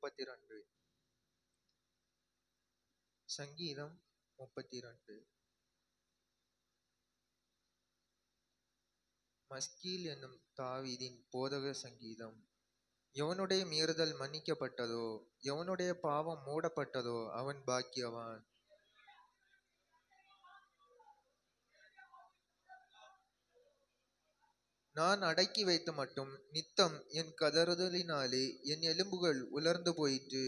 32. சங்கீதம் 32. மஸ்கீல் என்னும் தாவீதின் போதக சங்கீதம். எவனுடைய மீறுதல் மன்னிக்கப்பட்டதோ, எவனுடைய பாவம் மூடப்பட்டதோ, அவன் பாக்கியவான். நான் அடக்கி வைத்து மட்டும் நித்தம் என் கதறுதலினாலே என் எலும்புகள் உலர்ந்து போயிற்று.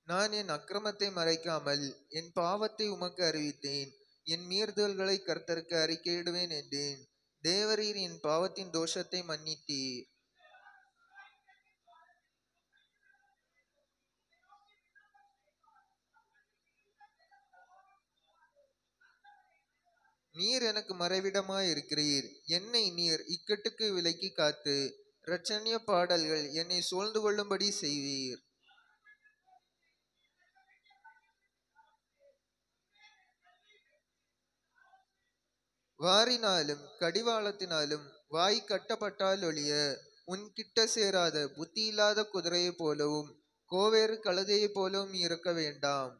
நான் என் அக்கிரமத்தை மறைக்காமல் என் பாவத்தை உமக்கு அறிவித்தேன். என் மீறுதல்களை கர்த்தருக்கு அறிக்கையிடுவேன் என்றேன். தேவரீர் என் பாவத்தின் தோஷத்தை மன்னித்தீர். நீர் எனக்கு மறைவிடமாயிருக்கிறீர். என்னை நீர் இக்கட்டுக்கு விலக்கி காத்து இரட்சணிய பாடல்கள் என்னை சூழ்ந்து கொள்ளும்படி செய்வீர். வாரினாலும் கடிவாளத்தினாலும் வாய் கட்டப்பட்டால் ஒழிய உன் கிட்ட சேராத புத்தியில்லாத குதிரையை போலவும் கோவேறு கழுதையை போலவும் இருக்க வேண்டாம்.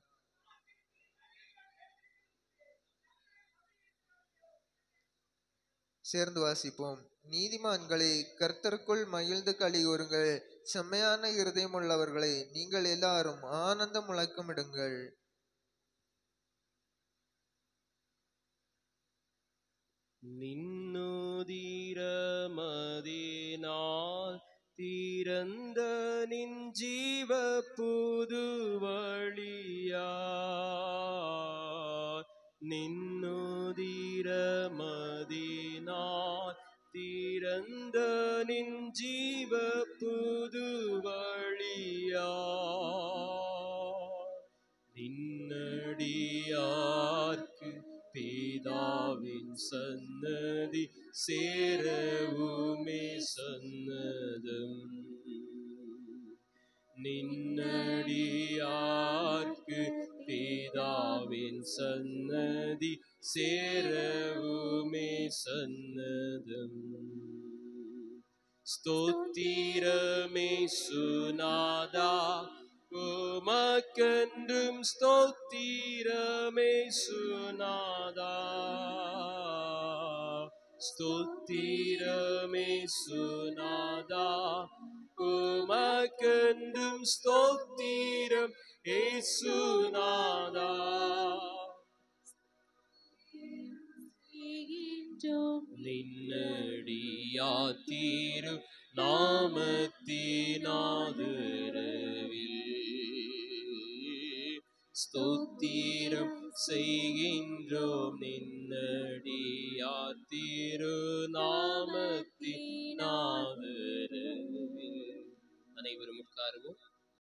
சேர்ந்து வாசிப்போம். நீதிமான்களே, கர்த்தருக்குள் மகிழ்ந்து களிகூருங்கள். செம்மையான இருதயம் உள்ளவர்களே, நீங்கள் எல்லாரும் ஆனந்த முழக்கமிடுங்கள். நின்னுதிரமதினால் திறந்த நின் ஜீவ புது வழியா, நின்னுதிரமதினால் திறந்த நின் ஜீவ புது வழியா, நின்னடியார்க்கு பிதாவின் சன்னதி சேரவுமே சன்னதம், நின்னடியார்க்கு பிதாவின் சன்னதி சேரவுமே சன்னதம். ஸ்தோத்திரமே சுநாதா, உமக்கென்றும் ஸ்தோத்திரமே சுநாதா, ஸ்தோத்திரமே சுநாதா, உமக்கென்றும் ஸ்தோத்திரம் ஏசுநாதா. நின்னடியாத்தீரு நாமத்தினாதரவில் ஸ்தோத்திரம் செய்கின்றோம். நின்னடியாத்தீரு